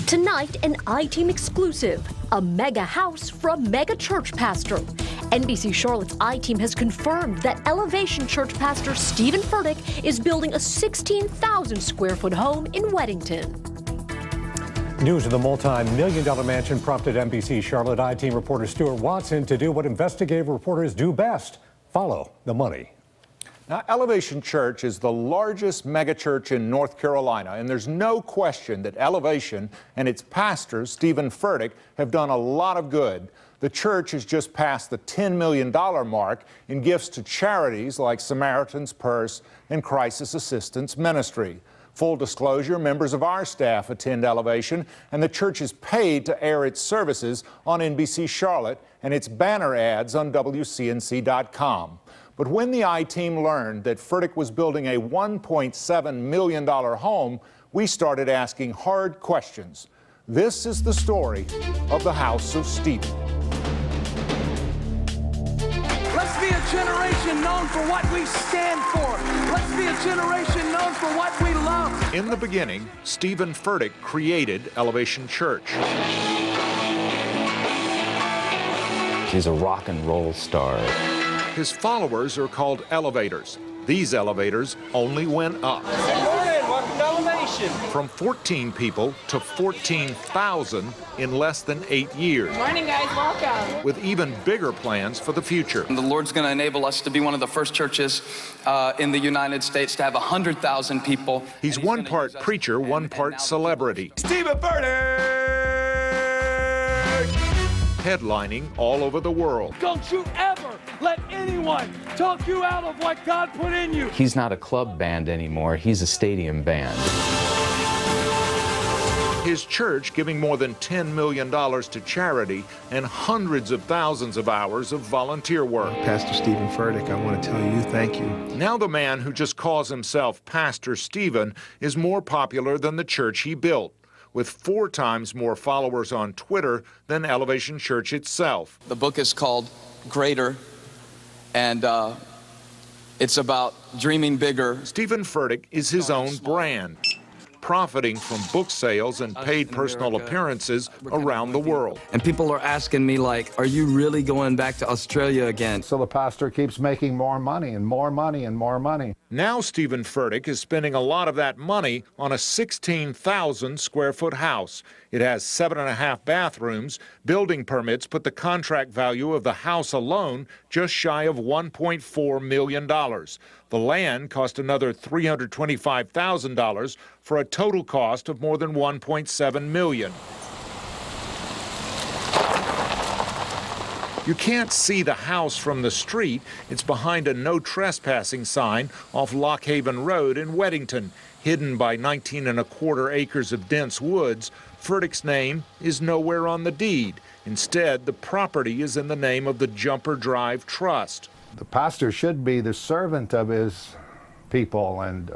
Tonight, an I-Team exclusive, a mega house for a mega church pastor. NBC Charlotte's I-Team has confirmed that Elevation Church pastor Stephen Furtick is building a 16,000 square foot home in Weddington. News of the multi-million-dollar mansion prompted NBC Charlotte I-Team reporter Stuart Watson to do what investigative reporters do best: follow the money. Now, Elevation Church is the largest megachurch in North Carolina, and there's no question that Elevation and its pastor, Stephen Furtick, have done a lot of good. The church has just passed the $10 million mark in gifts to charities like Samaritan's Purse and Crisis Assistance Ministry. Full disclosure, members of our staff attend Elevation, and the church is paid to air its services on NBC Charlotte and its banner ads on WCNC.com. But when the I-Team learned that Furtick was building a $1.7 million home, we started asking hard questions. This is the story of the House of Stephen. Let's be a generation known for what we stand for. Let's be a generation known for what we love. In the beginning, Stephen Furtick created Elevation Church. He's a rock and roll star. His followers are called elevators. These elevators only went up. Good morning, welcome to Elevation. From 14 people to 14,000 in less than 8 years. Good morning, guys, welcome. With even bigger plans for the future. The Lord's going to enable us to be one of the first churches in the United States to have 100,000 people. He's one part preacher, one part celebrity. Stephen Furtick! Headlining all over the world. Don't you ever let anyone talk you out of what God put in you. He's not a club band anymore, he's a stadium band. His church giving more than $10 million to charity and hundreds of thousands of hours of volunteer work. Pastor Stephen Furtick, I want to tell you thank you. Now the man who just calls himself Pastor Stephen is more popular than the church he built, with 4 times more followers on Twitter than Elevation Church itself. The book is called Greater, and it's about dreaming bigger. Stephen Furtick is his own brand, profiting from book sales and paid personal appearances around the world. And people are asking me, like, are you really going back to Australia again? So the pastor keeps making more money and more money and more money. Now Stephen Furtick is spending a lot of that money on a 16,000 square foot house. It has 7.5 bathrooms. Building permits put the contract value of the house alone just shy of $1.4 million. The land cost another $325,000 for a total cost of more than $1.7 million. You can't see the house from the street. It's behind a no trespassing sign off Lock Haven Road in Weddington. Hidden by 19¼ acres of dense woods, Furtick's name is nowhere on the deed. Instead, the property is in the name of the Jumper Drive Trust. The pastor should be the servant of his people, and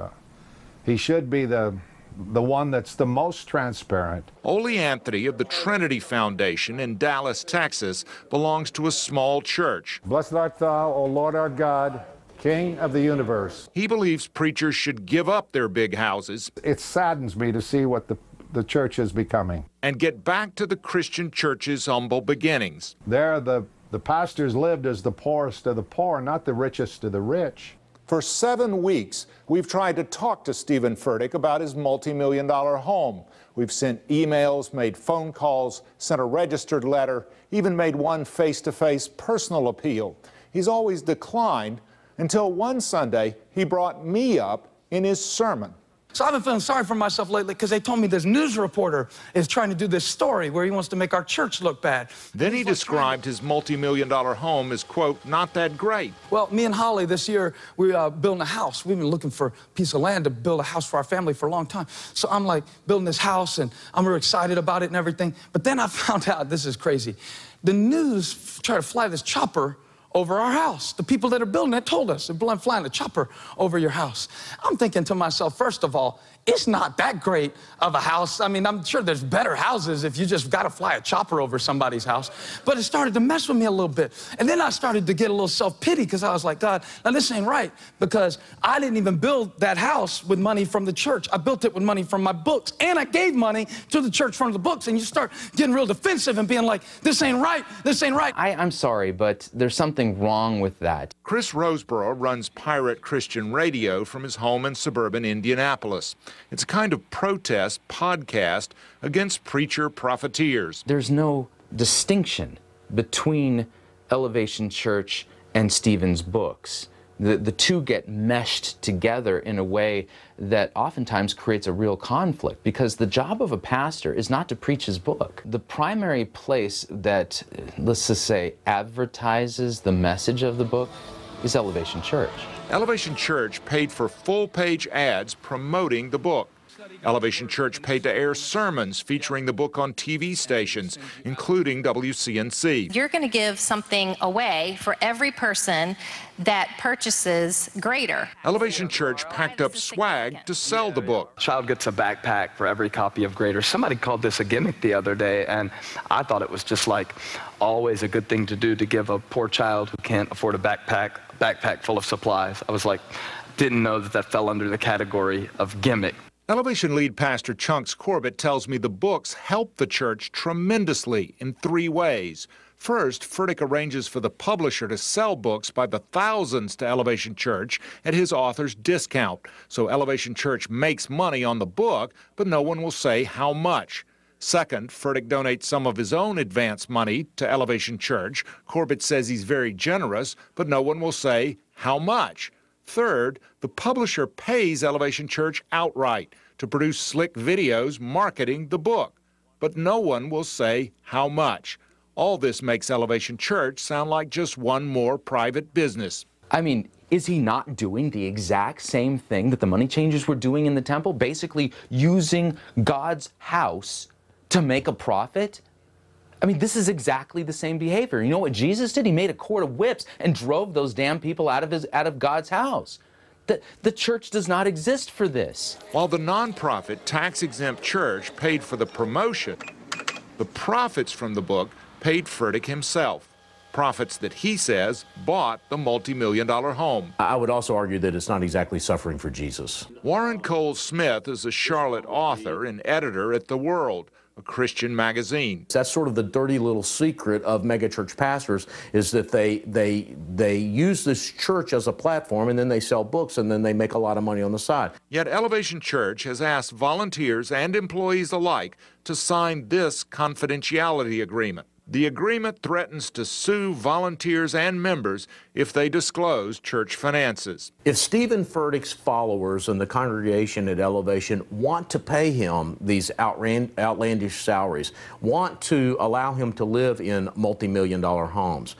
he should be the one that's the most transparent. Ole Anthony of the Trinity Foundation in Dallas, Texas, belongs to a small church. Blessed art thou, O Lord our God, King of the universe. He believes preachers should give up their big houses. It saddens me to see what the church is becoming. And get back to the Christian church's humble beginnings. There, the pastors lived as the poorest of the poor, not the richest of the rich. For 7 weeks, we've tried to talk to Stephen Furtick about his multi-million-dollar home. We've sent emails, made phone calls, sent a registered letter, even made one face-to-face personal appeal. He's always declined until one Sunday he brought me up in his sermon. So I've been feeling sorry for myself lately because they told me this news reporter is trying to do this story where he wants to make our church look bad. Then he described his multi-million-dollar home as, quote, not that great. Well, me and Holly this year, we're building a house. We've been looking for a piece of land to build a house for our family for a long time. So I'm like building this house and I'm real excited about it and everything. But then I found out, this is crazy, the news tried to fly this chopper over our house. The people that are building it told us, they're flying a chopper over your house. I'm thinking to myself, first of all, it's not that great of a house. I mean, I'm sure there's better houses if you just got to fly a chopper over somebody's house. But it started to mess with me a little bit. And then I started to get a little self-pity because I was like, God, now this ain't right, because I didn't even build that house with money from the church. I built it with money from my books, and I gave money to the church from the books. And you start getting real defensive and being like, this ain't right, this ain't right. I'm sorry, but there's something wrong with that. Chris Roseborough runs Pirate Christian Radio from his home in suburban Indianapolis. It's a kind of protest podcast against preacher profiteers. There's no distinction between Elevation Church and Stephen's books. The two get meshed together in a way that oftentimes creates a real conflict, because the job of a pastor is not to preach his book. The primary place that, let's just say, advertises the message of the book is Elevation Church. Elevation Church paid for full-page ads promoting the book. Elevation Church paid to air sermons featuring the book on TV stations, including WCNC. You're going to give something away for every person that purchases Greater. Elevation Church packed up swag to sell the book. Child gets a backpack for every copy of Greater. Somebody called this a gimmick the other day, and I thought it was just like always a good thing to do to give a poor child who can't afford a backpack full of supplies. I was like, didn't know that fell under the category of gimmick. Elevation lead pastor Chunks Corbett tells me the books help the church tremendously in 3 ways. First, Furtick arranges for the publisher to sell books by the thousands to Elevation Church at his author's discount. So Elevation Church makes money on the book, but no one will say how much. Second, Furtick donates some of his own advance money to Elevation Church. Corbett says he's very generous, but no one will say how much. Third, the publisher pays Elevation Church outright to produce slick videos marketing the book, but no one will say how much. All this makes Elevation Church sound like just one more private business. I mean, is he not doing the exact same thing that the money changers were doing in the temple, basically using God's house to make a profit? I mean, this is exactly the same behavior. You know what Jesus did? He made a cord of whips and drove those damn people out of God's house. The church does not exist for this. While the nonprofit tax-exempt church paid for the promotion, the profits from the book paid Furtick himself. Profits that he says bought the multi-million-dollar home. I would also argue that it's not exactly suffering for Jesus. Warren Cole Smith is a Charlotte author and editor at IsTheWord, a Christian magazine. That's sort of the dirty little secret of megachurch pastors, is that they use this church as a platform, and then they sell books, and then they make a lot of money on the side. Yet Elevation Church has asked volunteers and employees alike to sign this confidentiality agreement. The agreement threatens to sue volunteers and members if they disclose church finances. If Stephen Furtick's followers and the congregation at Elevation want to pay him these outlandish salaries, want to allow him to live in multi-million-dollar homes,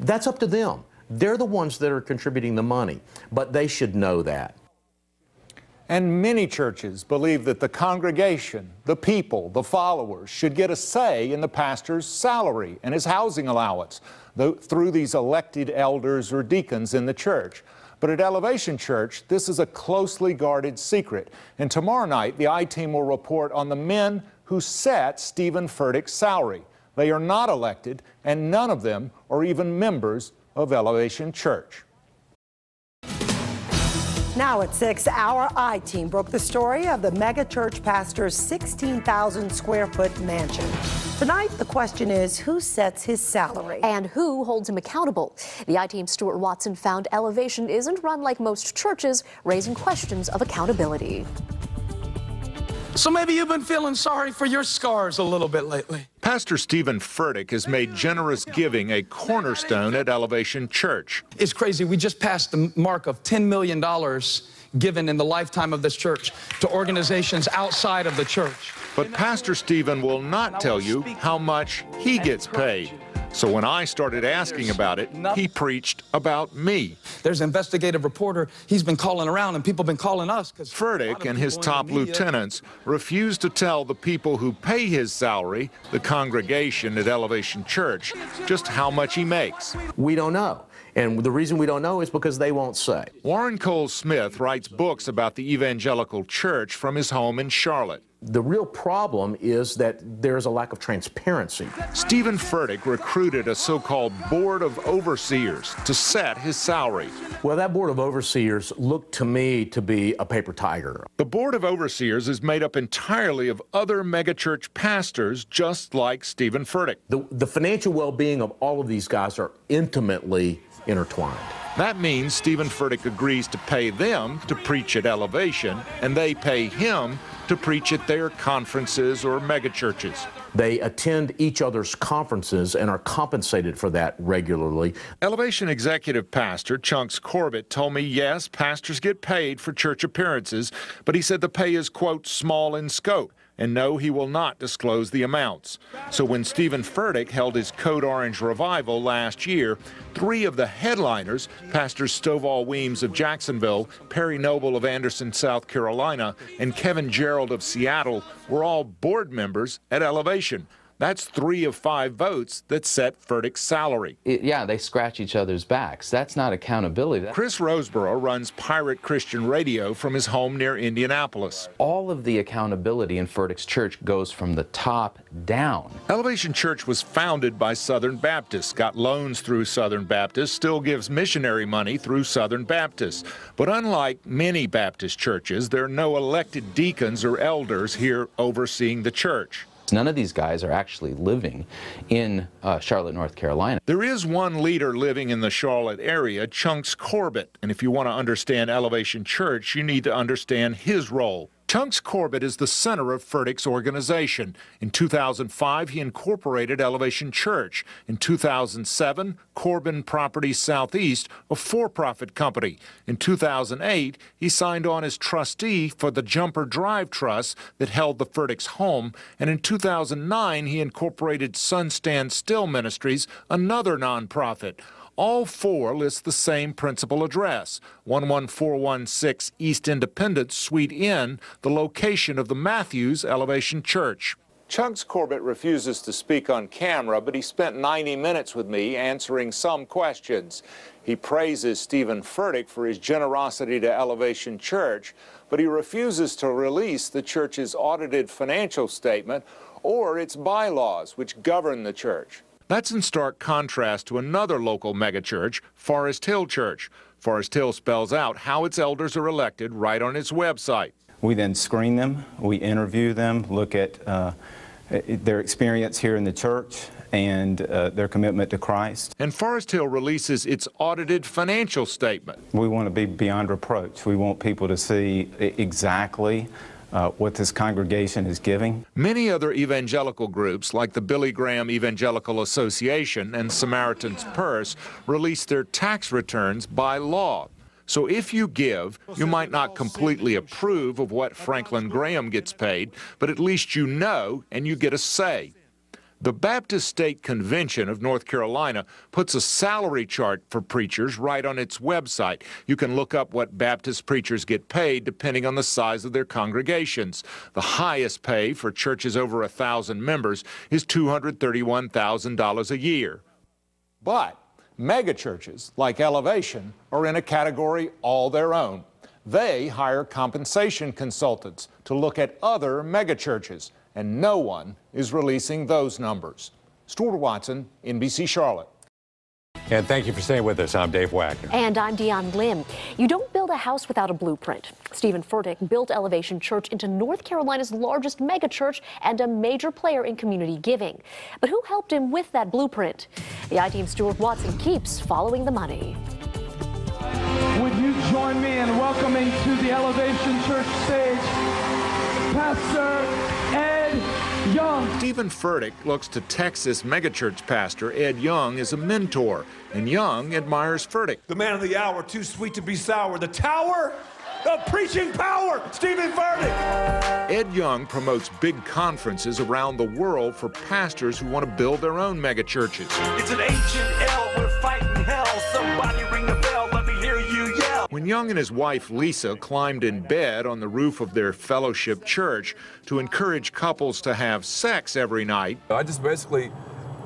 that's up to them. They're the ones that are contributing the money, but they should know that. And many churches believe that the congregation, the people, the followers should get a say in the pastor's salary and his housing allowance through these elected elders or deacons in the church. But at Elevation Church, this is a closely guarded secret. And tomorrow night, the I-Team will report on the men who set Stephen Furtick's salary. They are not elected, and none of them are even members of Elevation Church. Now at 6, our I-Team broke the story of the mega church pastor's 16,000 square foot mansion. Tonight, the question is, who sets his salary? And who holds him accountable? The I-Team's Stuart Watson found Elevation isn't run like most churches, raising questions of accountability. So maybe you've been feeling sorry for your scars a little bit lately. Pastor Stephen Furtick has made generous giving a cornerstone at Elevation Church. It's crazy. We just passed the mark of $10 million given in the lifetime of this church to organizations outside of the church. But Pastor Stephen will not tell you how much he gets paid. So when I started asking about it, he preached about me. There's an investigative reporter. He's been calling around, and people have been calling us. Furtick and his top lieutenants refuse to tell the people who pay his salary, the congregation at Elevation Church, just how much he makes. We don't know. And the reason we don't know is because they won't say. Warren Cole Smith writes books about the evangelical church from his home in Charlotte. The real problem is that there's a lack of transparency. Stephen Furtick recruited a so-called board of overseers to set his salary. Well, that board of overseers looked to me to be a paper tiger. The board of overseers is made up entirely of other megachurch pastors just like Stephen Furtick. The financial well-being of all of these guys are intimately intertwined. That means Stephen Furtick agrees to pay them to preach at Elevation, and they pay him to preach at their conferences or megachurches. They attend each other's conferences and are compensated for that regularly. Elevation executive pastor Chunks Corbett told me, yes, pastors get paid for church appearances, but he said the pay is, quote, small in scope. And no, he will not disclose the amounts. So when Stephen Furtick held his Code Orange revival last year, 3 of the headliners, Pastors Stovall Weems of Jacksonville, Perry Noble of Anderson, South Carolina, and Kevin Gerald of Seattle, were all board members at Elevation. That's 3 of 5 votes that set Furtick's salary. Yeah, they scratch each other's backs. That's not accountability. Chris Roseborough runs Pirate Christian Radio from his home near Indianapolis. All of the accountability in Furtick's church goes from the top down. Elevation Church was founded by Southern Baptists, got loans through Southern Baptists, still gives missionary money through Southern Baptists. But unlike many Baptist churches, there are no elected deacons or elders here overseeing the church. None of these guys are actually living in Charlotte, North Carolina. There is one leader living in the Charlotte area, Chunks Corbett. And if you want to understand Elevation Church, you need to understand his role. Chunks Corbett is the center of Furtick's organization. In 2005, he incorporated Elevation Church. In 2007, Corbin Properties Southeast, a for-profit company. In 2008, he signed on as trustee for the Jumper Drive Trust that held the Furtick's home. And in 2009, he incorporated Sun Stand Still Ministries, another nonprofit. All 4 list the same principal address, 11416 East Independence, Suite N, the location of the Matthews Elevation Church. Chunks Corbett refuses to speak on camera, but he spent 90 minutes with me answering some questions. He praises Stephen Furtick for his generosity to Elevation Church, but he refuses to release the church's audited financial statement or its bylaws, which govern the church. That's in stark contrast to another local megachurch, Forest Hill Church. Forest Hill spells out how its elders are elected right on its website. We then screen them, we interview them, look at their experience here in the church and their commitment to Christ. And Forest Hill releases its audited financial statement. We want to be beyond reproach. We want people to see exactly what this congregation is giving. Many other evangelical groups, like the Billy Graham Evangelical Association and Samaritan's Purse, release their tax returns by law. So if you give, you might not completely approve of what Franklin Graham gets paid, but at least you know and you get a say. The Baptist State Convention of North Carolina puts a salary chart for preachers right on its website. You can look up what Baptist preachers get paid depending on the size of their congregations. The highest pay for churches over 1,000 members is $231,000 a year. But megachurches like Elevation are in a category all their own. They hire compensation consultants to look at other megachurches, and no one is releasing those numbers. Stuart Watson, NBC Charlotte. And thank you for staying with us. I'm Dave Wagner. And I'm Dion Lim. You don't build a house without a blueprint. Stephen Furtick built Elevation Church into North Carolina's largest megachurch and a major player in community giving. But who helped him with that blueprint? The I-Team Stuart Watson keeps following the money. Would you join me in welcoming to the Elevation Church stage, Pastor Ed Young. Stephen Furtick looks to Texas megachurch pastor Ed Young as a mentor, and Young admires Furtick. The man of the hour, too sweet to be sour. The tower of preaching power, Stephen Furtick. Ed Young promotes big conferences around the world for pastors who want to build their own megachurches. It's an ancient L, we're fighting hell. Somebody ring the bell, let me hear you yell. When Young and his wife Lisa climbed in bed on the roof of their fellowship church to encourage couples to have sex every night, I just basically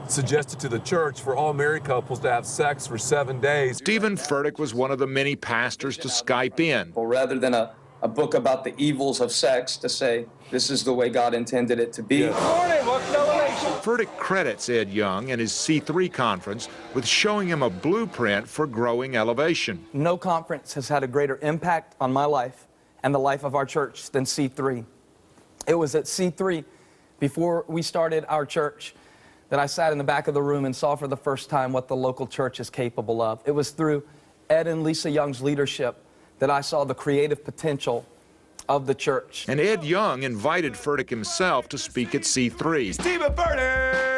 suggested to the church for all married couples to have sex for 7 days. Stephen Furtick was one of the many pastors to Skype in. Well, rather than a book about the evils of sex, to say this is the way God intended it to be. Good morning, welcome to Elevation. Furtick credits Ed Young and his C3 conference with showing him a blueprint for growing Elevation. No conference has had a greater impact on my life and the life of our church than C3. It was at C3, before we started our church, that I sat in the back of the room and saw for the first time what the local church is capable of. It was through Ed and Lisa Young's leadership that I saw the creative potential of the church. And Ed Young invited Furtick himself to speak at C3. Stephen Furtick!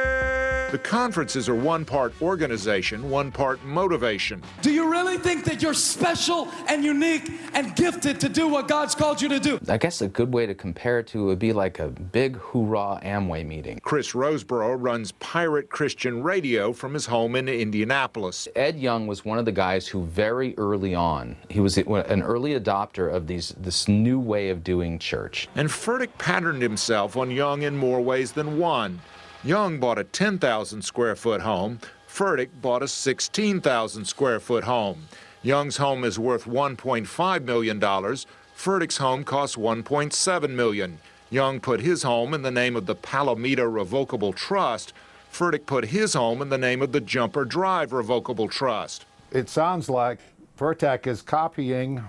The conferences are one part organization, one part motivation. Do you really think that you're special and unique and gifted to do what God's called you to do? I guess a good way to compare it to would be like a big hoorah Amway meeting. Chris Roseborough runs Pirate Christian Radio from his home in Indianapolis. Ed Young was one of the guys who very early on, he was an early adopter of this new way of doing church. And Furtick patterned himself on Young in more ways than one. Young bought a 10,000 square foot home. Furtick bought a 16,000 square foot home. Young's home is worth $1.5 million. Furtick's home costs $1.7 million. Young put his home in the name of the Palomita Revocable Trust. Furtick put his home in the name of the Jumper Drive Revocable Trust. It sounds like Furtick is copying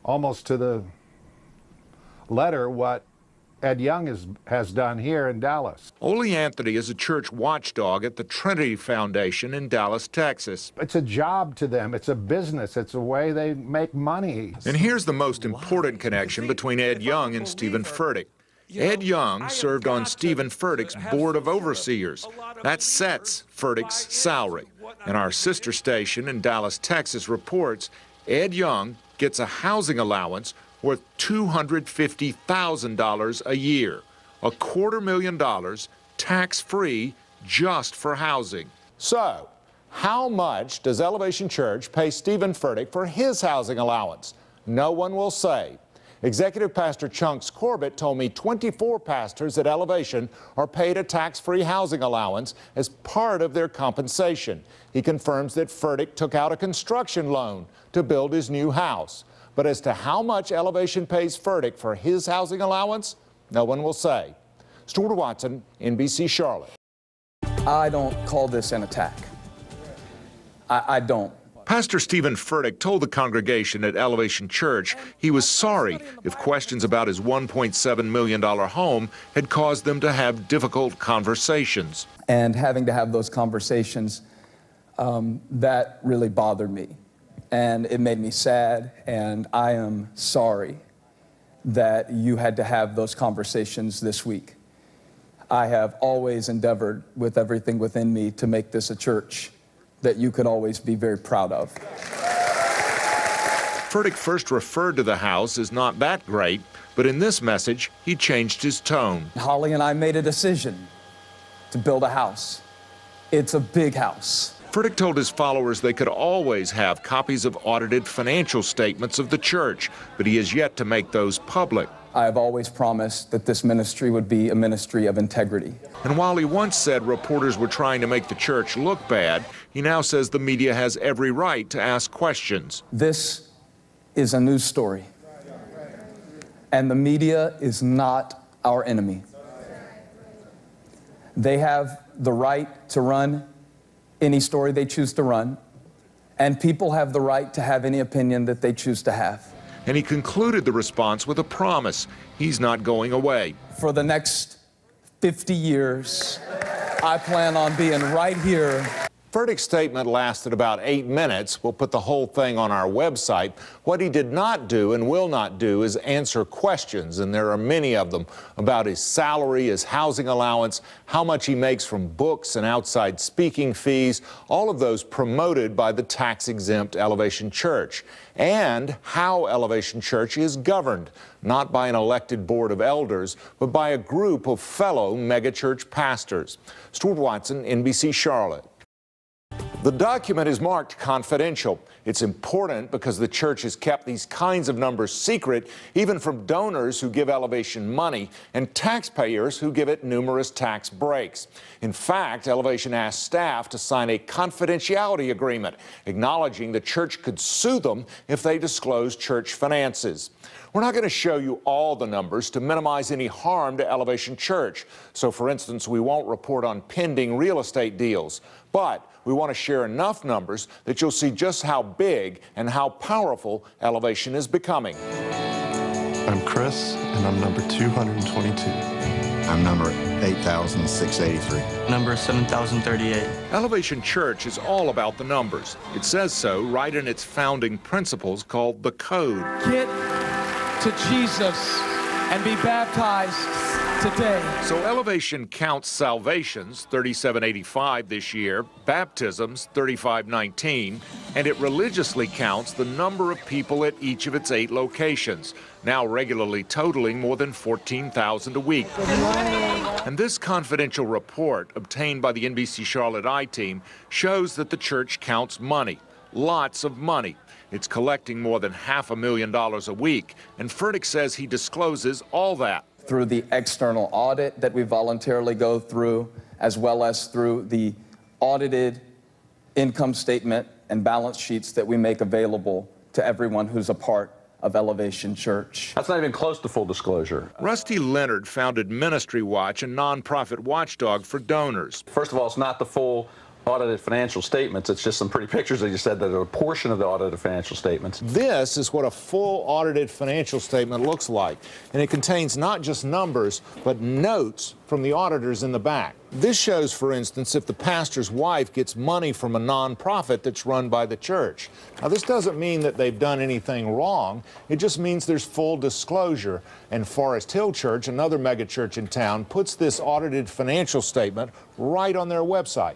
almost to the letter what Ed Young has done here in Dallas. Ole Anthony is a church watchdog at the Trinity Foundation in Dallas, Texas. It's a job to them. It's a business. It's a way they make money. And here's the most important connection between Ed Young and Stephen Furtick. Ed Young served on Stephen Furtick's Board of Overseers. That sets Furtick's salary. And our sister station in Dallas, Texas reports Ed Young gets a housing allowance worth $250,000 a year, $250,000 tax-free just for housing. So, how much does Elevation Church pay Stephen Furtick for his housing allowance? No one will say. Executive Pastor Chunks Corbett told me 24 pastors at Elevation are paid a tax-free housing allowance as part of their compensation. He confirms that Furtick took out a construction loan to build his new house. But as to how much Elevation pays Furtick for his housing allowance, no one will say. Stuart Watson, NBC Charlotte. I don't call this an attack. I don't. Pastor Stephen Furtick told the congregation at Elevation Church he was sorry if questions about his $1.7 million home had caused them to have difficult conversations. And having to have those conversations, that really bothered me. And it made me sad, and I am sorry that you had to have those conversations this week. I have always endeavored with everything within me to make this a church that you could always be very proud of. Furtick first referred to the house as not that great, but in this message, he changed his tone. Holly and I made a decision to build a house. It's a big house. Furtick told his followers they could always have copies of audited financial statements of the church, but he has yet to make those public. I have always promised that this ministry would be a ministry of integrity. And while he once said reporters were trying to make the church look bad, he now says the media has every right to ask questions. This is a news story, and the media is not our enemy. They have the right to run any story they choose to run, and people have the right to have any opinion that they choose to have. And he concluded the response with a promise. He's not going away. For the next 50 years, I plan on being right here. Furtick's statement lasted about 8 minutes. We'll put the whole thing on our website. What he did not do and will not do is answer questions, and there are many of them, about his salary, his housing allowance, how much he makes from books and outside speaking fees, all of those promoted by the tax-exempt Elevation Church, and how Elevation Church is governed, not by an elected board of elders, but by a group of fellow megachurch pastors. Stuart Watson, NBC Charlotte. The document is marked confidential. It's important because the church has kept these kinds of numbers secret, even from donors who give Elevation money and taxpayers who give it numerous tax breaks. In fact, Elevation asked staff to sign a confidentiality agreement, acknowledging the church could sue them if they disclose church finances. We're not going to show you all the numbers to minimize any harm to Elevation Church. So, for instance, we won't report on pending real estate deals. But we want to share enough numbers that you'll see just how big and how powerful Elevation is becoming. I'm Chris, and I'm number 222. I'm number 8,683. Number 7,038. Elevation Church is all about the numbers. It says so right in its founding principles called the Code. Get to Jesus and be baptized today. So Elevation counts salvations, 3,785 this year, baptisms, 3,519, and it religiously counts the number of people at each of its 8 locations, now regularly totaling more than 14,000 a week. And this confidential report, obtained by the NBC Charlotte I-Team, shows that the church counts money, lots of money. It's collecting more than $500,000 a week, and Furtick says he discloses all that. Through the external audit that we voluntarily go through, as well as through the audited income statement and balance sheets that we make available to everyone who's a part of Elevation Church. That's not even close to full disclosure. Rusty Leonard founded Ministry Watch, a nonprofit watchdog for donors. First of all, it's not the full audited financial statements. It's just some pretty pictures that you said that are a portion of the audited financial statements. This is what a full audited financial statement looks like. And it contains not just numbers, but notes from the auditors in the back. This shows, for instance, if the pastor's wife gets money from a nonprofit that's run by the church. Now, this doesn't mean that they've done anything wrong. It just means there's full disclosure. And Forest Hill Church, another megachurch in town, puts this audited financial statement right on their website.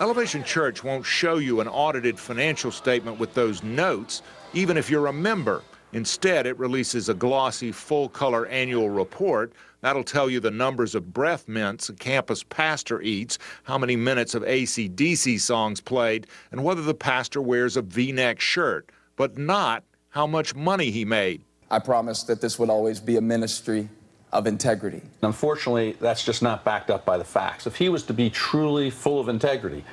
Elevation Church won't show you an audited financial statement with those notes, even if you're a member. Instead, it releases a glossy, full-color annual report that'll tell you the numbers of breath mints a campus pastor eats, how many minutes of AC/DC songs played, and whether the pastor wears a V-neck shirt, but not how much money he made. I promised that this would always be a ministry of integrity. Unfortunately, that's just not backed up by the facts. If he was to be truly full of integrity,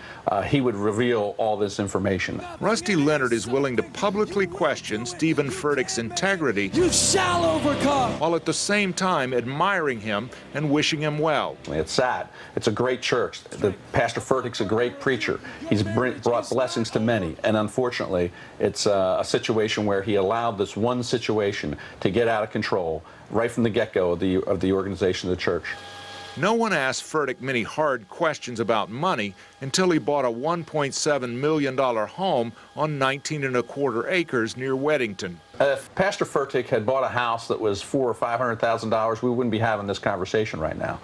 he would reveal all this information. Rusty Leonard is willing to publicly question Stephen Furtick's integrity. You shall overcome. While at the same time admiring him and wishing him well. It's sad. It's a great church. Pastor Furtick's a great preacher. He's brought blessings to many. And unfortunately, it's a situation where he allowed this one situation to get out of control right from the get-go of the organization of the church. No one asked Furtick many hard questions about money until he bought a $1.7 million home on 19 1/4 acres near Weddington. If Pastor Furtick had bought a house that was $400,000 or $500,000, we wouldn't be having this conversation right now.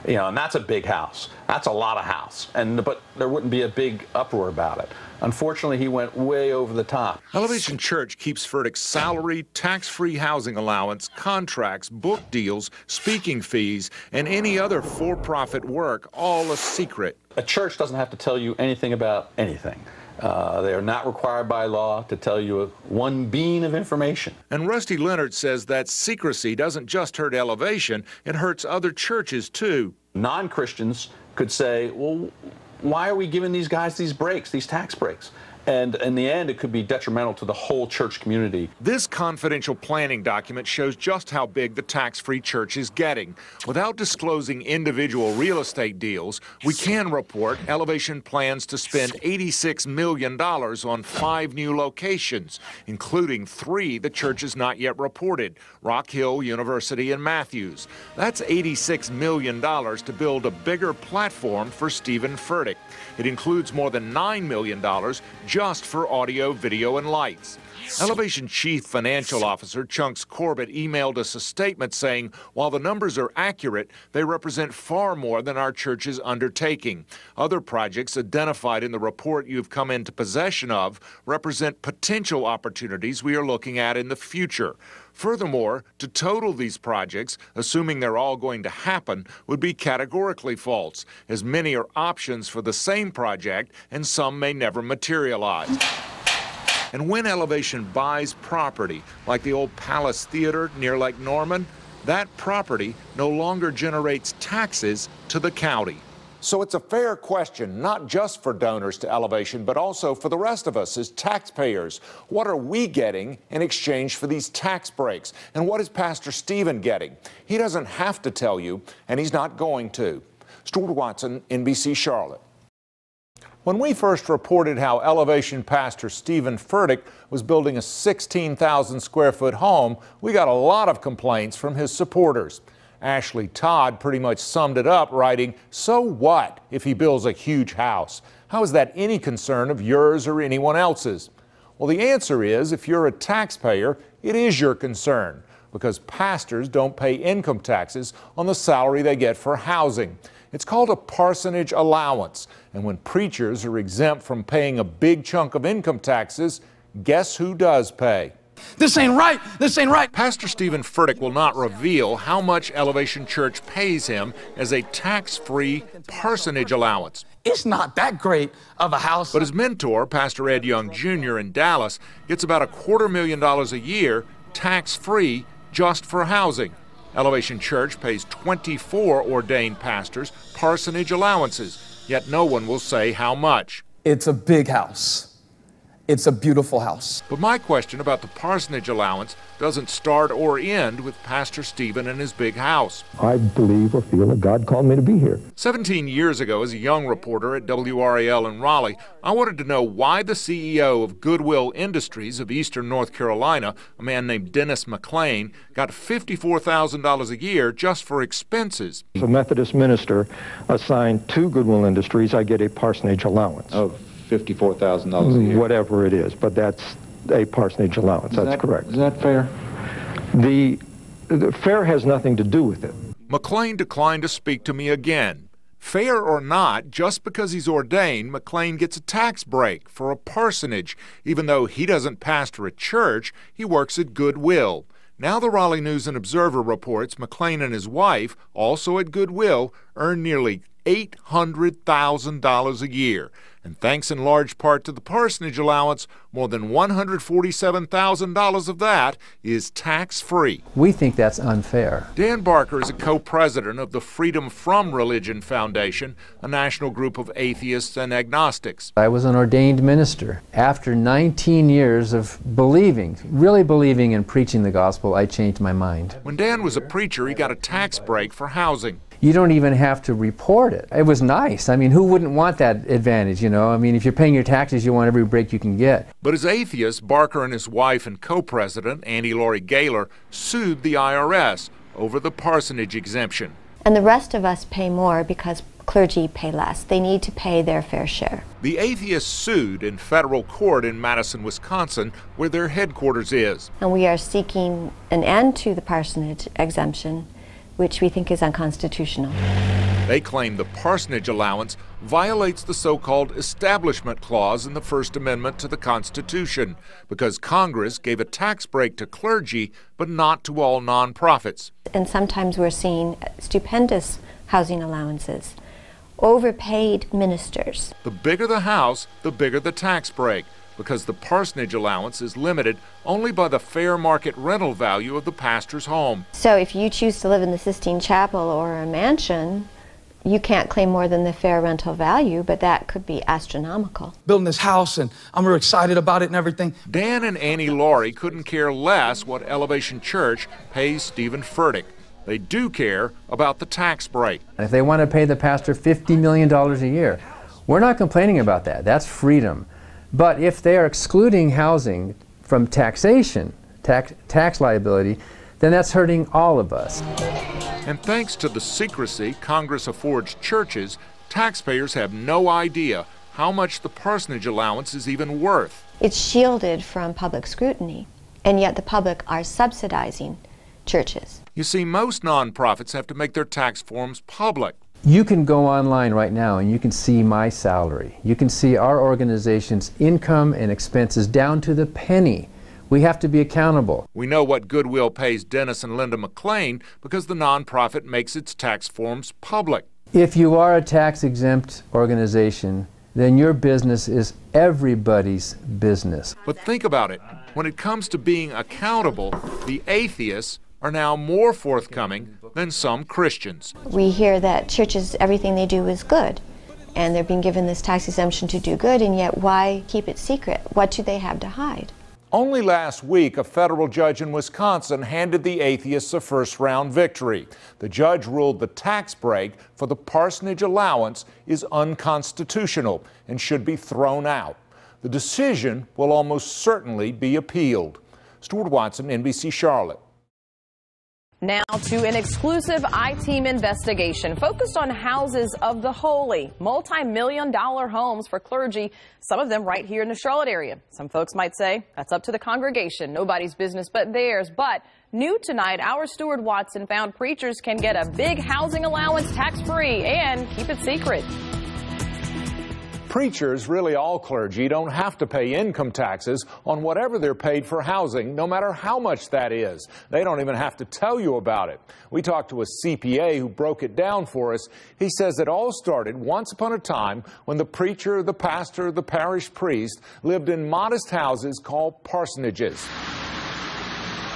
You know, and that's a big house. That's a lot of house. But there wouldn't be a big uproar about it. Unfortunately, he went way over the top. Elevation Church keeps Furtick's salary, tax-free housing allowance, contracts, book deals, speaking fees, and any other for-profit work all a secret. A church doesn't have to tell you anything about anything. They are not required by law to tell you one bean of information. And Rusty Leonard says that secrecy doesn't just hurt Elevation, it hurts other churches too. Non-Christians could say, well, why are we giving these guys these breaks, these tax breaks? And in the end, it could be detrimental to the whole church community. This confidential planning document shows just how big the tax-free church is getting. Without disclosing individual real estate deals, we can report Elevation plans to spend $86 million on 5 new locations, including 3 the church has not yet reported, Rock Hill University and Matthews. That's $86 million to build a bigger platform for Stephen Furtick. It includes more than $9 million just for audio, video, and lights. Elevation Chief Financial Officer Chunks Corbett emailed us a statement saying, while the numbers are accurate, they represent far more than our church is undertaking. Other projects identified in the report you've come into possession of represent potential opportunities we are looking at in the future. Furthermore, to total these projects, assuming they're all going to happen, would be categorically false, as many are options for the same project and some may never materialize. And when Elevation buys property, like the old Palace Theater near Lake Norman, that property no longer generates taxes to the county. So it's a fair question, not just for donors to Elevation, but also for the rest of us as taxpayers. What are we getting in exchange for these tax breaks? And what is Pastor Stephen getting? He doesn't have to tell you, and he's not going to. Stuart Watson, NBC Charlotte. When we first reported how Elevation pastor Stephen Furtick was building a 16,000 square foot home, we got a lot of complaints from his supporters. Ashley Todd pretty much summed it up, writing, "So what if he builds a huge house? How is that any concern of yours or anyone else's?" Well, the answer is, if you're a taxpayer, it is your concern, because pastors don't pay income taxes on the salary they get for housing. It's called a parsonage allowance, and when preachers are exempt from paying a big chunk of income taxes, guess who does pay? This ain't right. This ain't right. Pastor Stephen Furtick will not reveal how much Elevation Church pays him as a tax-free parsonage allowance. It's not that great of a house. But his mentor, Pastor Ed Young Jr. in Dallas, gets about $250,000 a year tax-free just for housing. Elevation Church pays 24 ordained pastors parsonage allowances, yet no one will say how much. It's a big house. It's a beautiful house. But my question about the parsonage allowance doesn't start or end with Pastor Stephen and his big house. I believe or feel that God called me to be here. 17 years ago, as a young reporter at WRAL in Raleigh, I wanted to know why the CEO of Goodwill Industries of Eastern North Carolina, a man named Dennis McLean, got $54,000 a year just for expenses. As a Methodist minister assigned to Goodwill Industries, I get a parsonage allowance. Of $54,000 a year. Whatever it is, but that's a parsonage allowance. That's correct. Is that fair? The fair has nothing to do with it. McLean declined to speak to me again. Fair or not, just because he's ordained, McLean gets a tax break for a parsonage. Even though he doesn't pastor a church, he works at Goodwill. Now the Raleigh News and Observer reports McLean and his wife, also at Goodwill, earn nearly $800,000 a year. And thanks in large part to the parsonage allowance, more than $147,000 of that is tax-free. We think that's unfair. Dan Barker is a co-president of the Freedom From Religion Foundation, a national group of atheists and agnostics. I was an ordained minister. After 19 years of believing, really believing and preaching the gospel, I changed my mind. When Dan was a preacher, he got a tax break for housing. You don't even have to report it. It was nice. I mean, who wouldn't want that advantage, you know? I mean, if you're paying your taxes, you want every break you can get. But as atheists, Barker and his wife and co-president, Annie Laurie Gaylor, sued the IRS over the parsonage exemption. And the rest of us pay more because clergy pay less. They need to pay their fair share. The atheists sued in federal court in Madison, Wisconsin, where their headquarters is. And we are seeking an end to the parsonage exemption, which we think is unconstitutional. They claim the parsonage allowance violates the so-called Establishment Clause in the First Amendment to the Constitution because Congress gave a tax break to clergy but not to all nonprofits. And sometimes we're seeing stupendous housing allowances, overpaid ministers. The bigger the house, the bigger the tax break, because the parsonage allowance is limited only by the fair market rental value of the pastor's home. So if you choose to live in the Sistine Chapel or a mansion, You can't claim more than the fair rental value, but that could be astronomical. Building this house, and I'm real excited about it and everything. Dan and Annie Laurie couldn't care less what Elevation Church pays Stephen Furtick. They do care about the tax break. If they want to pay the pastor $50 million a year, we're not complaining about that. That's freedom. But if they are excluding housing from taxation, tax liability, then that's hurting all of us. And thanks to the secrecy Congress affords churches, taxpayers have no idea how much the parsonage allowance is even worth. It's shielded from public scrutiny, and yet the public are subsidizing churches. You see, most nonprofits have to make their tax forms public. You can go online right now and you can see my salary. You can see our organization's income and expenses down to the penny. We have to be accountable. We know what Goodwill pays Dennis and Linda McLean because the nonprofit makes its tax forms public. If you are a tax-exempt organization, then your business is everybody's business. But think about it. When it comes to being accountable, the atheists are now more forthcoming than some Christians. We hear that churches, everything they do is good, and they're being given this tax exemption to do good, and yet why keep it secret? What do they have to hide? Only last week, a federal judge in Wisconsin handed the atheists a first-round victory. The judge ruled the tax break for the parsonage allowance is unconstitutional and should be thrown out. The decision will almost certainly be appealed. Stuart Watson, NBC Charlotte. Now to an exclusive I-Team investigation focused on houses of the holy, multi-million-dollar homes for clergy, some of them right here in the Charlotte area. Some folks might say that's up to the congregation, nobody's business but theirs. But new tonight, our Stuart Watson found preachers can get a big housing allowance tax-free and keep it secret. Preachers, really all clergy, don't have to pay income taxes on whatever they're paid for housing, no matter how much that is. They don't even have to tell you about it. We talked to a CPA who broke it down for us. He says it all started once upon a time when the preacher, the pastor, the parish priest lived in modest houses called parsonages.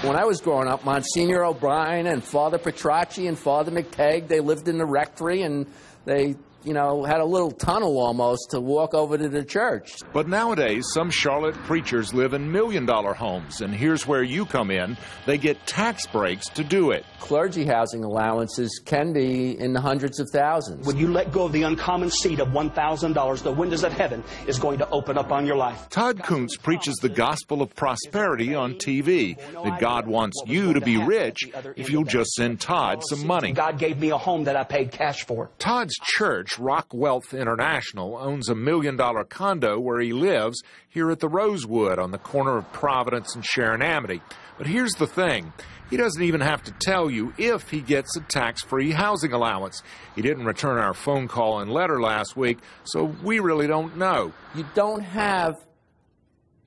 When I was growing up, Monsignor O'Brien and Father Petracci and Father McTagg, they lived in the rectory, and they had a little tunnel almost to walk over to the church. But nowadays, some Charlotte preachers live in million-dollar homes, and here's where you come in. They get tax breaks to do it. Clergy housing allowances can be in the hundreds of thousands. When you let go of the uncommon seed of $1,000, the windows of heaven is going to open up on your life. Todd Kuntz preaches the gospel of prosperity on TV, that God wants you to be rich if you'll just send Todd some money. God gave me a home that I paid cash for. Todd's church, Rock Wealth International, owns a $1 million condo where he lives here at the Rosewood on the corner of Providence and Sharon Amity. But here's the thing. He doesn't even have to tell you if he gets a tax-free housing allowance. He didn't return our phone call and letter last week, so we really don't know. You don't have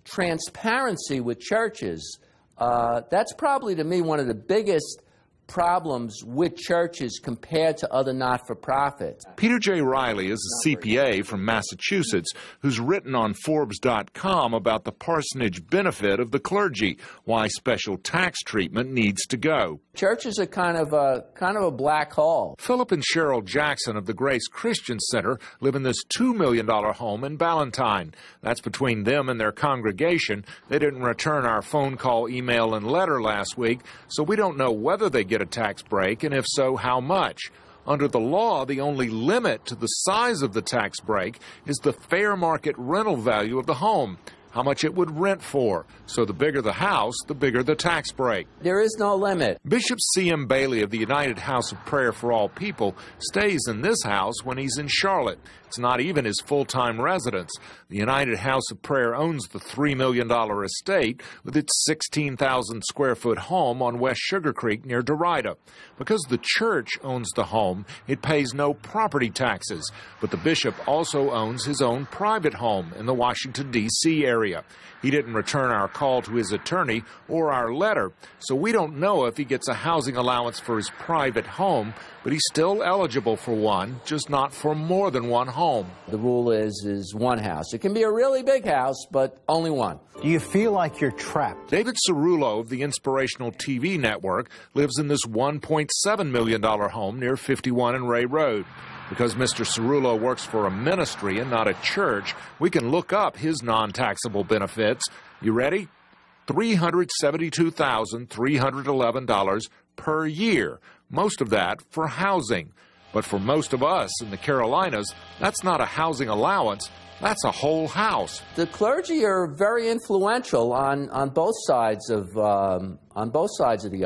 transparency with churches. That's probably, to me, one of the biggest problems with churches compared to other not-for-profits. Peter J. Riley is a CPA from Massachusetts who's written on Forbes.com about the parsonage benefit of the clergy, why special tax treatment needs to go. Churches are kind of a black hole. Philip and Cheryl Jackson of the Grace Christian Center live in this $2 million home in Ballantyne. That's between them and their congregation. They didn't return our phone call, email, and letter last week, so we don't know whether they get a tax break, and if so, how much. Under the law, the only limit to the size of the tax break is the fair market rental value of the home, how much it would rent for. So the bigger the house, the bigger the tax break. There is no limit. Bishop C.M. Bailey of the United House of Prayer for All People stays in this house when he's in Charlotte. It's not even his full-time residence. The United House of Prayer owns the $3 million estate with its 16,000-square-foot home on West Sugar Creek near Derrida. Because the church owns the home, it pays no property taxes. But the bishop also owns his own private home in the Washington, D.C. area. He didn't return our call to his attorney or our letter, so we don't know if he gets a housing allowance for his private home, but he's still eligible for one, just not for more than one home. The rule is one house. It can be a really big house, but only one. Do you feel like you're trapped? David Cerullo of the Inspirational TV Network lives in this $1.7 million home near 51 and Ray Road. Because Mr. Cerullo works for a ministry and not a church, we can look up his non-taxable benefits. You ready? $372,311 per year, most of that for housing. But for most of us in the Carolinas, that's not a housing allowance, that's a whole house. The clergy are very influential on both sides of the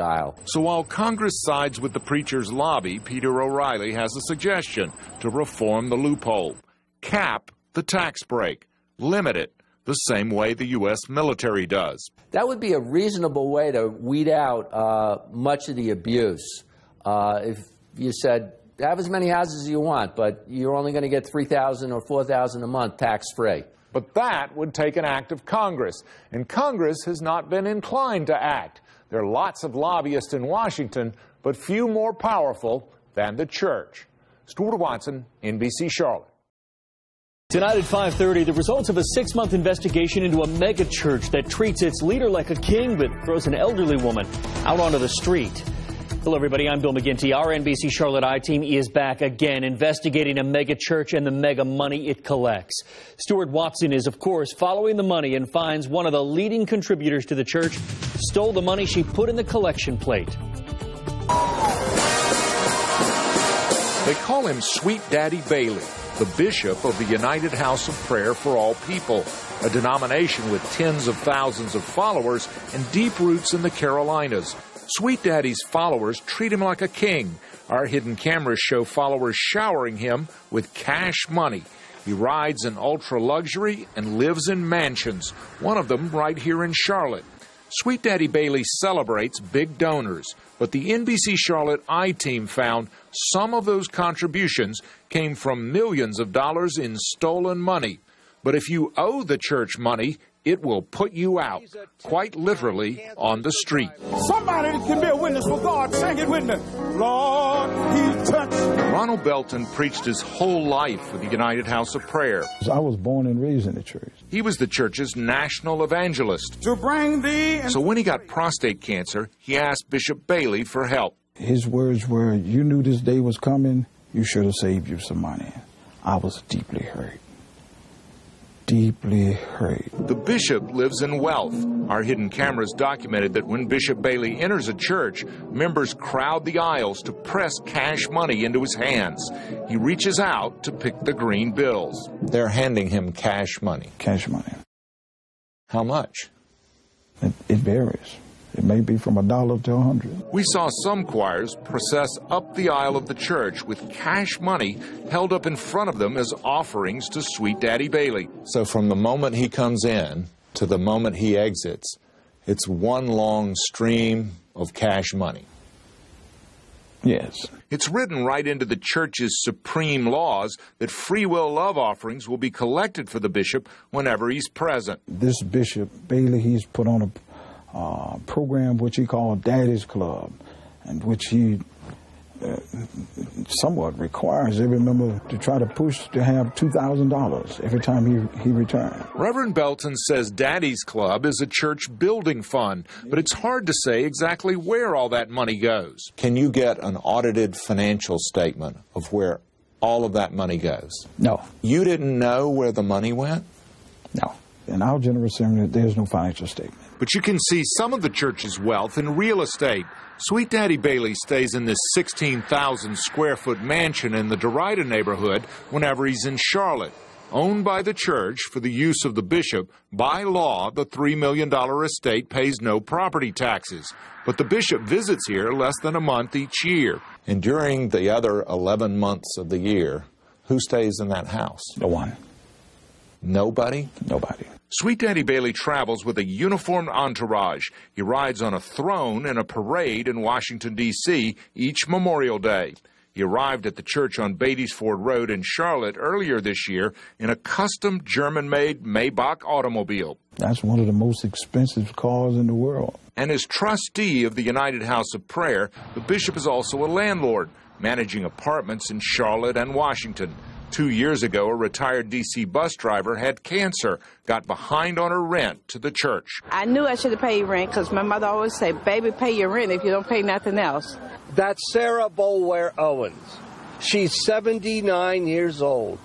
aisle. So while Congress sides with the preacher's lobby, Peter O'Reilly has a suggestion to reform the loophole. Cap the tax break. Limit it the same way the U.S. military does. That would be a reasonable way to weed out much of the abuse. If you said, have as many houses as you want, but you're only going to get $3,000 or $4,000 a month tax-free. But that would take an act of Congress, and Congress has not been inclined to act. There are lots of lobbyists in Washington, but few more powerful than the church. Stuart Watson, NBC Charlotte. Tonight at 5:30, the results of a 6-month investigation into a mega church that treats its leader like a king but throws an elderly woman out onto the street. Hello, everybody. I'm Bill McGinty. Our NBC Charlotte Eye team is back again, investigating a mega church and the mega money it collects. Stuart Watson is, of course, following the money and finds one of the leading contributors to the church stole the money she put in the collection plate. They call him Sweet Daddy Bailey, the bishop of the United House of Prayer for All People, a denomination with tens of thousands of followers and deep roots in the Carolinas. Sweet Daddy's followers treat him like a king. Our hidden cameras show followers showering him with cash money. He rides in ultra luxury and lives in mansions, one of them right here in Charlotte. Sweet Daddy Bailey celebrates big donors, but the NBC Charlotte Eye team found some of those contributions came from millions of dollars in stolen money. But if you owe the church money, it will put you out, quite literally, on the street. Somebody can be a witness for God. Sing it with me. Lord, He touched. Ronald Belton preached his whole life for the United House of Prayer. I was born and raised in the church. He was the church's national evangelist. To bring thee. So when he got prostate cancer, he asked Bishop Bailey for help. His words were, you knew this day was coming, you should have saved you some money. I was deeply hurt. Deeply hurt. The bishop lives in wealth. Our hidden cameras documented that when Bishop Bailey enters a church, members crowd the aisles to press cash money into his hands. He reaches out to pick the green bills. They're handing him cash money. Cash money. How much? It varies. It may be from $1 to $100. We saw some choirs process up the aisle of the church with cash money held up in front of them as offerings to Sweet Daddy Bailey. So from the moment he comes in to the moment he exits, it's one long stream of cash money. Yes. It's written right into the church's supreme laws that free will love offerings will be collected for the bishop whenever he's present. This Bishop Bailey, he's put on a program which he called Daddy's Club, and which he somewhat requires every member to try to push to have $2,000 every time he returns. Reverend Belton says Daddy's Club is a church building fund, but it's hard to say exactly where all that money goes. Can you get an audited financial statement of where all of that money goes? No. You didn't know where the money went? No. In our general assembly, there's no financial statement. But you can see some of the church's wealth in real estate. Sweet Daddy Bailey stays in this 16,000 square foot mansion in the Derrida neighborhood whenever he's in Charlotte. Owned by the church for the use of the bishop, by law, the $3 million estate pays no property taxes. But the bishop visits here less than a month each year. And during the other 11 months of the year, who stays in that house? No one. Nobody? Nobody. Sweet Daddy Bailey travels with a uniformed entourage. He rides on a throne in a parade in Washington, D.C. each Memorial Day. He arrived at the church on Beattiesford Road in Charlotte earlier this year in a custom German-made Maybach automobile. That's one of the most expensive cars in the world. And as trustee of the United House of Prayer, the bishop is also a landlord, managing apartments in Charlotte and Washington. 2 years ago, a retired D.C. bus driver had cancer, got behind on her rent to the church. I knew I should have paid rent because my mother always said, baby, pay your rent if you don't pay nothing else. That's Sarah Boulware Owens. She's 79 years old.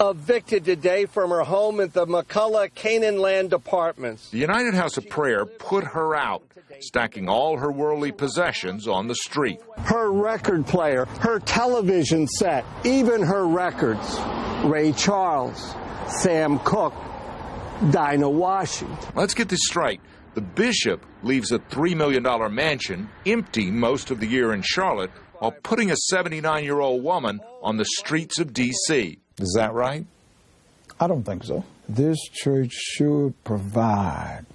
Evicted today from her home at the McCullough Canaan Land Apartments. The United House of Prayer put her out, stacking all her worldly possessions on the street. Her record player, her television set, even her records. Ray Charles, Sam Cooke, Dinah Washington. Let's get this straight. The bishop leaves a $3 million mansion empty most of the year in Charlotte while putting a 79-year-old woman on the streets of D.C. Is that right? I don't think so. This church should provide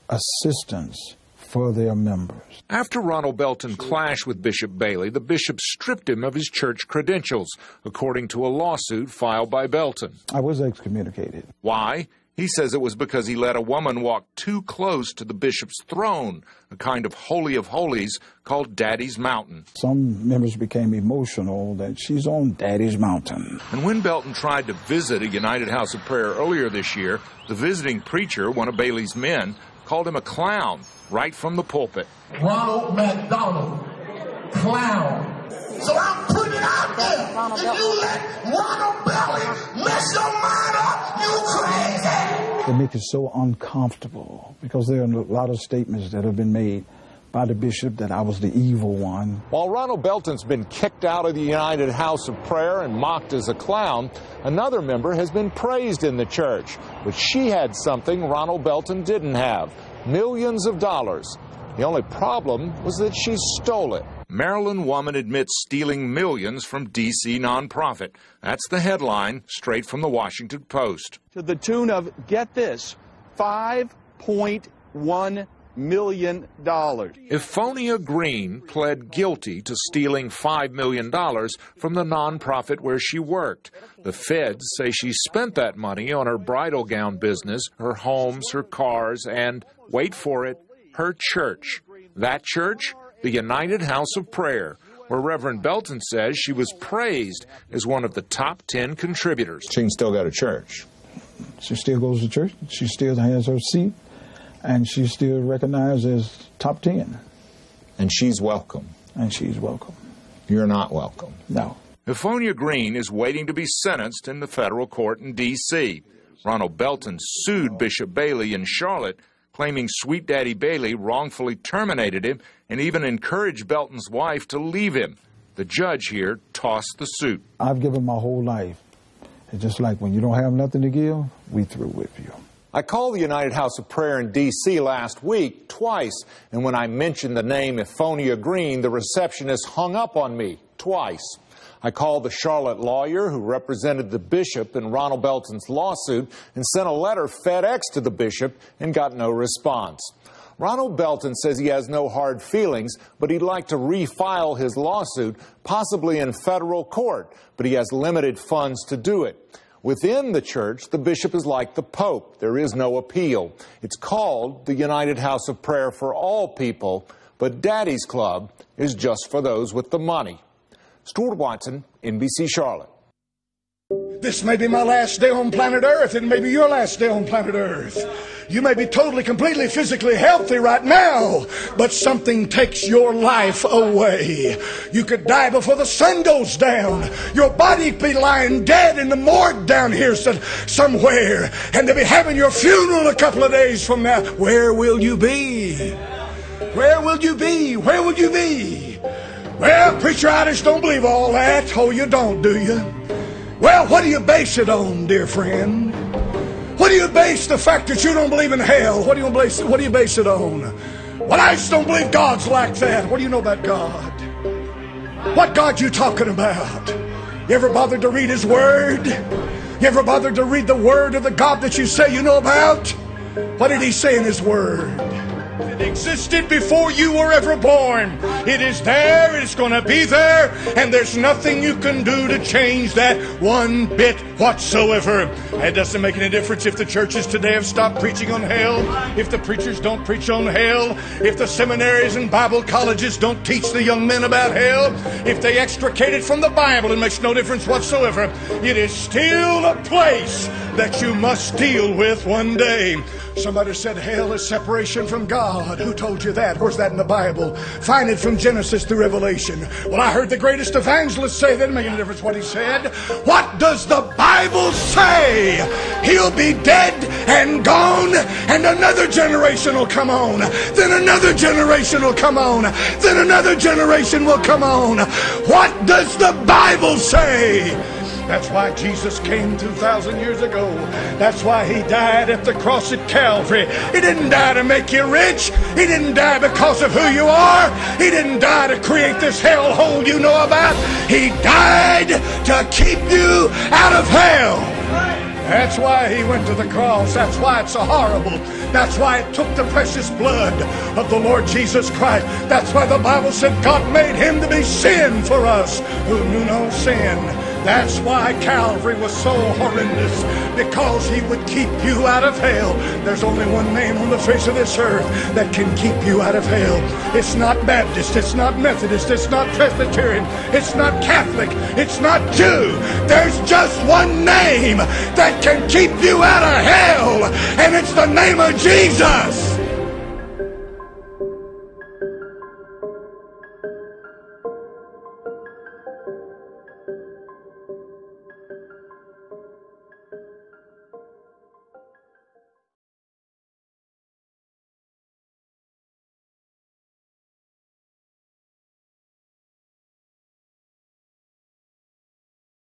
assistance for their members. After Ronald Belton clashed with Bishop Bailey, the bishop stripped him of his church credentials, according to a lawsuit filed by Belton. I was excommunicated. Why? He says it was because he let a woman walk too close to the bishop's throne, a kind of holy of holies called Daddy's Mountain. Some members became emotional that she's on Daddy's Mountain. And when Belton tried to visit a United House of Prayer earlier this year, the visiting preacher, one of Bailey's men, called him a clown right from the pulpit. Ronald McDonald, clown. So I'm putting it out there. If you let Ronald Belton mess your mind up, you crazy. They make it so uncomfortable because there are a lot of statements that have been made by the bishop that I was the evil one. While Ronald Belton's been kicked out of the United House of Prayer and mocked as a clown, another member has been praised in the church. But she had something Ronald Belton didn't have, millions of dollars. The only problem was that she stole it. Maryland woman admits stealing millions from D.C. nonprofit. That's the headline, straight from the Washington Post. To the tune of, get this, $5.1 million. Ephonia Green pled guilty to stealing $5 million from the nonprofit where she worked. The feds say she spent that money on her bridal gown business, her homes, her cars, and, wait for it, her church. That church? The United House of Prayer, where Reverend Belton says she was praised as one of the top 10 contributors. She can still go to church. She still goes to church. She still has her seat. And she's still recognized as top 10. And she's welcome. And she's welcome. You're not welcome. No. Ephonia Green is waiting to be sentenced in the federal court in D.C. Ronald Belton sued Bishop Bailey in Charlotte, claiming Sweet Daddy Bailey wrongfully terminated him and even encouraged Belton's wife to leave him. The judge here tossed the suit. I've given my whole life. It's just like when you don't have nothing to give, we through with you. I called the United House of Prayer in D.C. last week twice, and when I mentioned the name Ephonia Green, the receptionist hung up on me twice. I called the Charlotte lawyer who represented the bishop in Ronald Belton's lawsuit and sent a letter FedEx to the bishop and got no response. Ronald Belton says he has no hard feelings, but he'd like to refile his lawsuit, possibly in federal court, but he has limited funds to do it. Within the church, the bishop is like the Pope. There is no appeal. It's called the United House of Prayer for all people, but Daddy's Club is just for those with the money. Stuart Watson, NBC Charlotte. This may be my last day on planet Earth. It may be your last day on planet Earth. You may be totally, completely, physically healthy right now, but something takes your life away. You could die before the sun goes down. Your body be lying dead in the morgue down here somewhere, and they'll be having your funeral a couple of days from now. Where will you be? Where will you be? Where will you be? Well, preacher, I just don't believe all that. Oh, you don't, do you? Well, what do you base it on, dear friend? What do you base the fact that you don't believe in hell? What do you base it on? Well, I just don't believe God's like that. What do you know about God? What God you talking about? You ever bothered to read His Word? You ever bothered to read the Word of the God that you say you know about? What did He say in His Word? It existed before you were ever born. It is there, it's going to be there, and there's nothing you can do to change that one bit whatsoever. It doesn't make any difference if the churches today have stopped preaching on hell, if the preachers don't preach on hell, if the seminaries and Bible colleges don't teach the young men about hell, if they extricate it from the Bible, it makes no difference whatsoever. It is still a place that you must deal with one day. Somebody said hell is separation from God. Who told you that? Where's that in the Bible? Find it from Genesis to Revelation. Well, I heard the greatest evangelist say that. Didn't make any difference what he said. What does the Bible say? He'll be dead and gone, and another generation will come on. Then another generation will come on. Then another generation will come on. What does the Bible say? That's why Jesus came 2,000 years ago. That's why he died at the cross at Calvary. He didn't die to make you rich. He didn't die because of who you are. He didn't die to create this hellhole you know about. He died to keep you out of hell. That's why he went to the cross. That's why it's so horrible. That's why it took the precious blood of the Lord Jesus Christ. That's why the Bible said God made him to be sin for us who knew no sin. That's why Calvary was so horrendous, because he would keep you out of hell. There's only one name on the face of this earth that can keep you out of hell. It's not Baptist, it's not Methodist, it's not Presbyterian, it's not Catholic, it's not Jew. There's just one name that can keep you out of hell, and it's the name of Jesus.